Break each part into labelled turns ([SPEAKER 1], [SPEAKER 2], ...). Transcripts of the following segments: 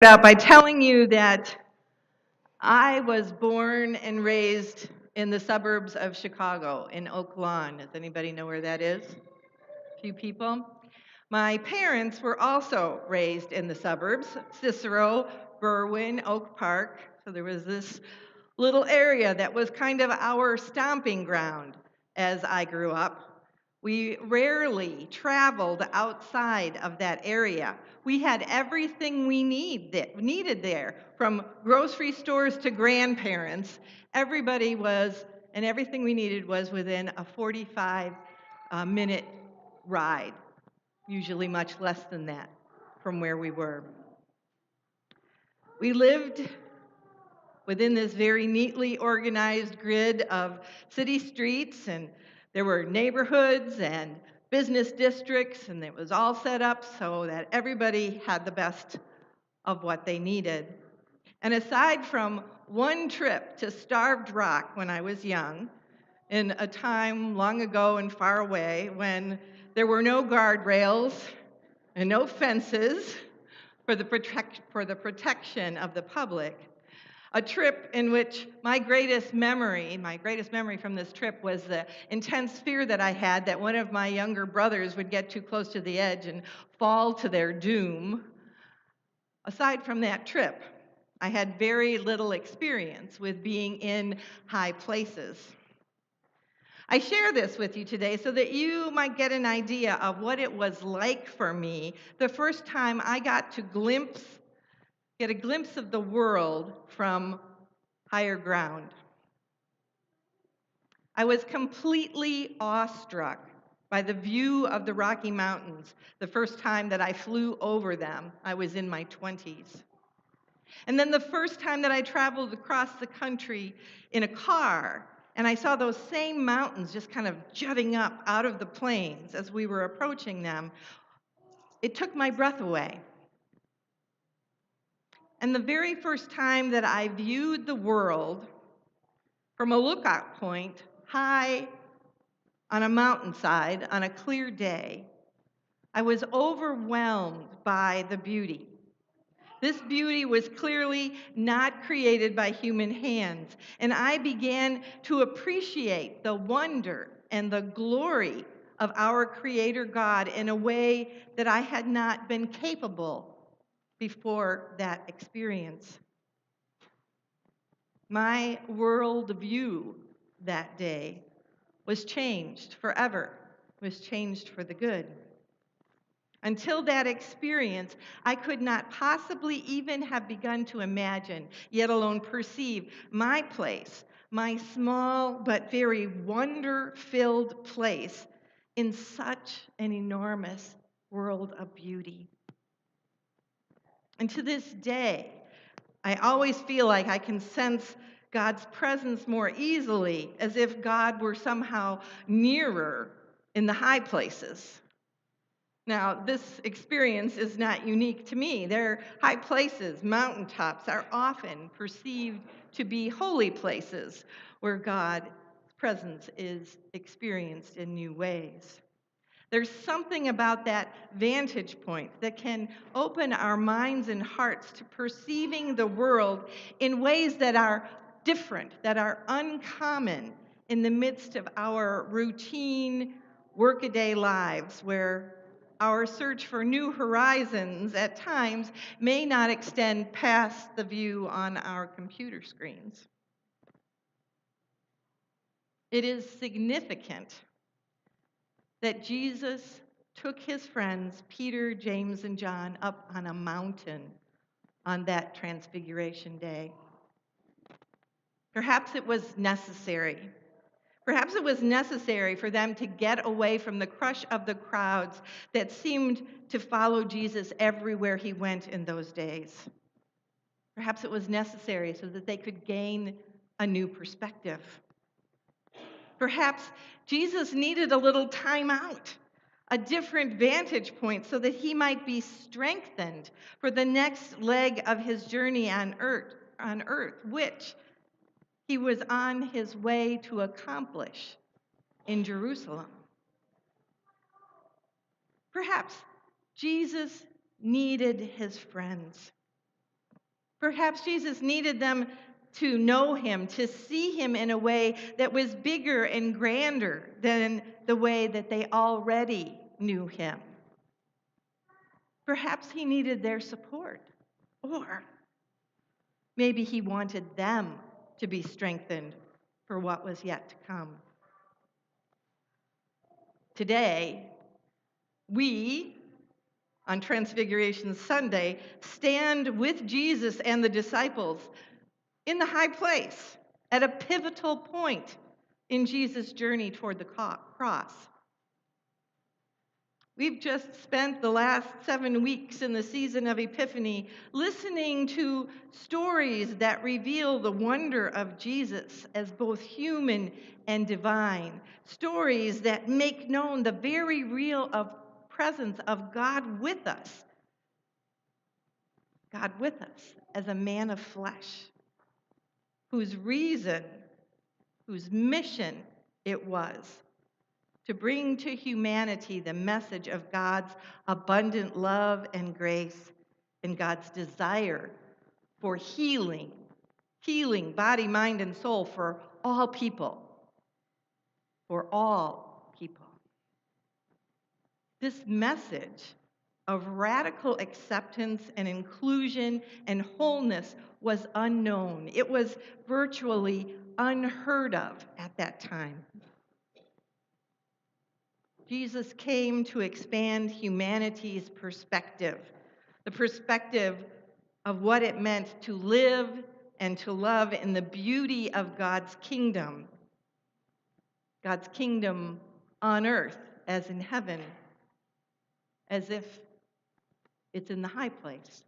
[SPEAKER 1] Out by telling you that I was born and raised in the suburbs of Chicago, in Oak Lawn. Does anybody know where that is? A few people. My parents were also raised in the suburbs, Cicero, Berwyn, Oak Park. So there was this little area that was kind of our stomping ground as I grew up. We rarely traveled outside of that area. We had everything we needed there, from grocery stores to grandparents. Everybody was, and everything we needed was within a 45-minute ride, usually much less than that from where we were. We lived within this very neatly organized grid of city streets, and there were neighborhoods and business districts, and it was all set up so that everybody had the best of what they needed. And aside from one trip to Starved Rock when I was young, in a time long ago and far away when there were no guardrails and no fences for the protection of the public, a trip in which my greatest memory from this trip was the intense fear that I had that one of my younger brothers would get too close to the edge and fall to their doom. Aside from that trip, I had very little experience with being in high places. I share this with you today so that you might get an idea of what it was like for me the first time I got to get a glimpse of the world from higher ground. I was completely awestruck by the view of the Rocky Mountains the first time that I flew over them. I was in my 20s. And then the first time that I traveled across the country in a car, and I saw those same mountains just kind of jutting up out of the plains as we were approaching them, it took my breath away. And the very first time that I viewed the world from a lookout point high on a mountainside on a clear day, I was overwhelmed by the beauty. This beauty was clearly not created by human hands, and I began to appreciate the wonder and the glory of our Creator God in a way that I had not been capable before that experience. My worldview that day was changed forever, was changed for the good. Until that experience, I could not possibly even have begun to imagine, yet alone perceive, my place, my small but very wonder-filled place in such an enormous world of beauty. And to this day, I always feel like I can sense God's presence more easily, as if God were somehow nearer in the high places. Now, this experience is not unique to me. Their high places, mountaintops, are often perceived to be holy places where God's presence is experienced in new ways. There's something about that vantage point that can open our minds and hearts to perceiving the world in ways that are different, that are uncommon in the midst of our routine, workaday lives, where our search for new horizons at times may not extend past the view on our computer screens. It is significant that Jesus took his friends, Peter, James, and John, up on a mountain on that Transfiguration Day. Perhaps it was necessary. Perhaps it was necessary for them to get away from the crush of the crowds that seemed to follow Jesus everywhere he went in those days. Perhaps it was necessary so that they could gain a new perspective. Perhaps Jesus needed a little time out, a different vantage point, so that he might be strengthened for the next leg of his journey on earth, which he was on his way to accomplish in Jerusalem. Perhaps Jesus needed his friends. Perhaps Jesus needed them to know him, to see him in a way that was bigger and grander than the way that they already knew him. Perhaps he needed their support, or maybe he wanted them to be strengthened for what was yet to come. Today, we, on Transfiguration Sunday, stand with Jesus and the disciples in the high place at a pivotal point in Jesus' journey toward the cross. We've just spent the last 7 weeks in the season of Epiphany listening to stories that reveal the wonder of Jesus as both human and divine. Stories that make known the very real presence of God with us. God with us as a man of flesh, whose reason, whose mission it was to bring to humanity the message of God's abundant love and grace and God's desire for healing body, mind, and soul for all people. For all people. This message of radical acceptance and inclusion and wholeness was unknown. It was virtually unheard of at that time. Jesus came to expand humanity's perspective, the perspective of what it meant to live and to love in the beauty of God's kingdom on earth as in heaven, as if it's in the high place.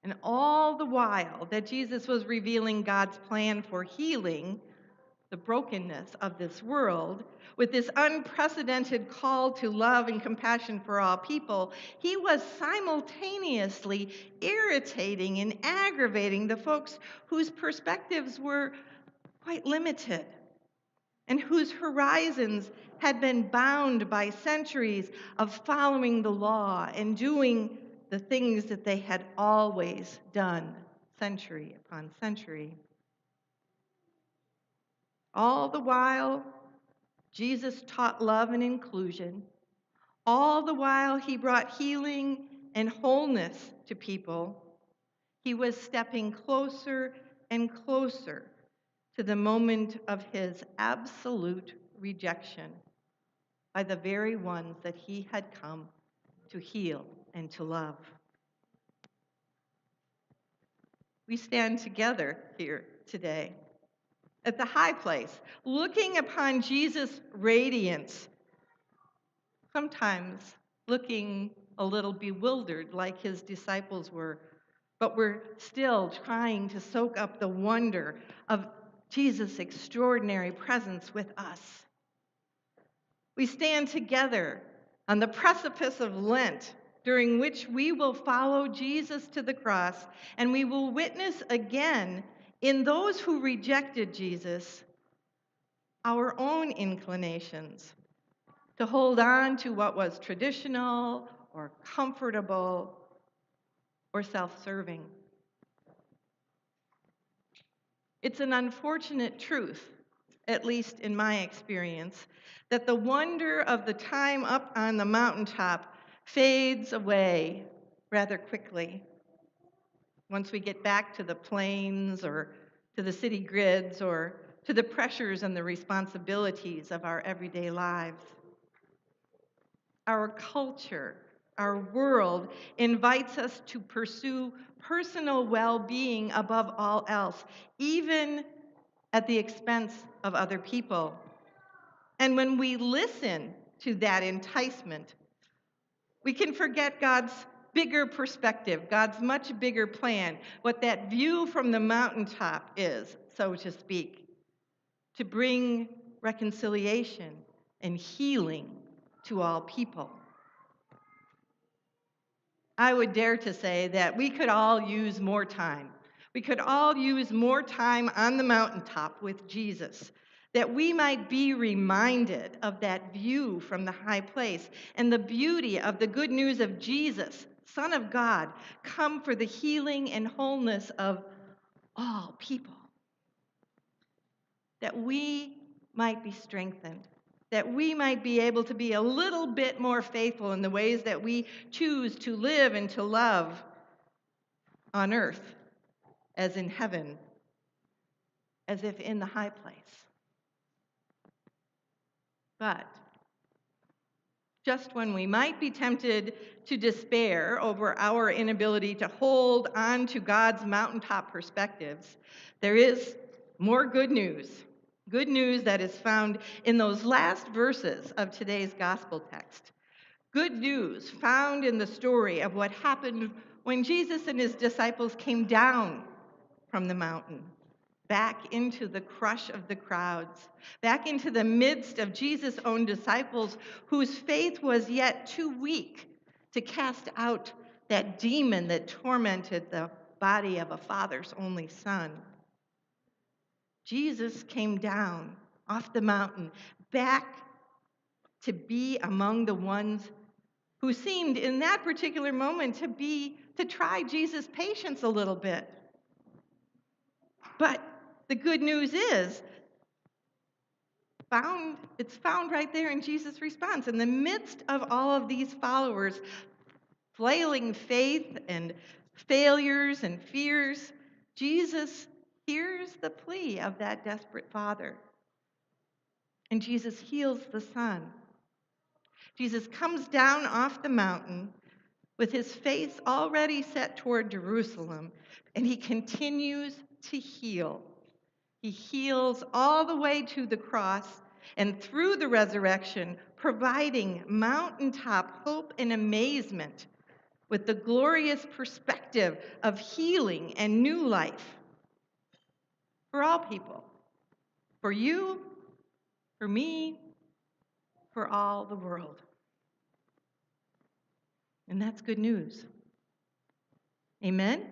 [SPEAKER 1] And all the while that Jesus was revealing God's plan for healing the brokenness of this world, with this unprecedented call to love and compassion for all people, he was simultaneously irritating and aggravating the folks whose perspectives were quite limited and whose horizons had been bound by centuries of following the law and doing the things that they had always done, century upon century. All the while, Jesus taught love and inclusion. All the while, he brought healing and wholeness to people. He was stepping closer and closer to the moment of his absolute rejection by the very ones that he had come to heal and to love. We stand together here today at the high place, looking upon Jesus' radiance, sometimes looking a little bewildered like his disciples were, but we're still trying to soak up the wonder of Jesus' extraordinary presence with us. We stand together on the precipice of Lent, during which we will follow Jesus to the cross, and we will witness again in those who rejected Jesus our own inclinations to hold on to what was traditional or comfortable or self-serving. It's an unfortunate truth, at least in my experience, that the wonder of the time up on the mountaintop fades away rather quickly once we get back to the plains or to the city grids or to the pressures and the responsibilities of our everyday lives. Our culture, our world invites us to pursue personal well-being above all else, even at the expense of other people. And when we listen to that enticement, we can forget God's bigger perspective, God's much bigger plan, what that view from the mountaintop is, so to speak, to bring reconciliation and healing to all people. I would dare to say that we could all use more time. We could all use more time on the mountaintop with Jesus, that we might be reminded of that view from the high place and the beauty of the good news of Jesus, Son of God, come for the healing and wholeness of all people, that we might be strengthened, that we might be able to be a little bit more faithful in the ways that we choose to live and to love on earth as in heaven, as if in the high place. But just when we might be tempted to despair over our inability to hold on to God's mountaintop perspectives, there is more good news. Good news that is found in those last verses of today's gospel text. Good news found in the story of what happened when Jesus and his disciples came down from the mountain, back into the crush of the crowds, back into the midst of Jesus' own disciples whose faith was yet too weak to cast out that demon that tormented the body of a father's only son. Jesus came down off the mountain, back to be among the ones who seemed in that particular moment to try Jesus' patience a little bit. But the good news is, it's found right there in Jesus' response. In the midst of all of these followers, flailing faith and failures and fears, Jesus hears the plea of that desperate father. And Jesus heals the son. Jesus comes down off the mountain with his face already set toward Jerusalem, and he continues to heal. He heals all the way to the cross and through the resurrection, providing mountaintop hope and amazement with the glorious perspective of healing and new life for all people, for you, for me, for all the world. And that's good news. Amen?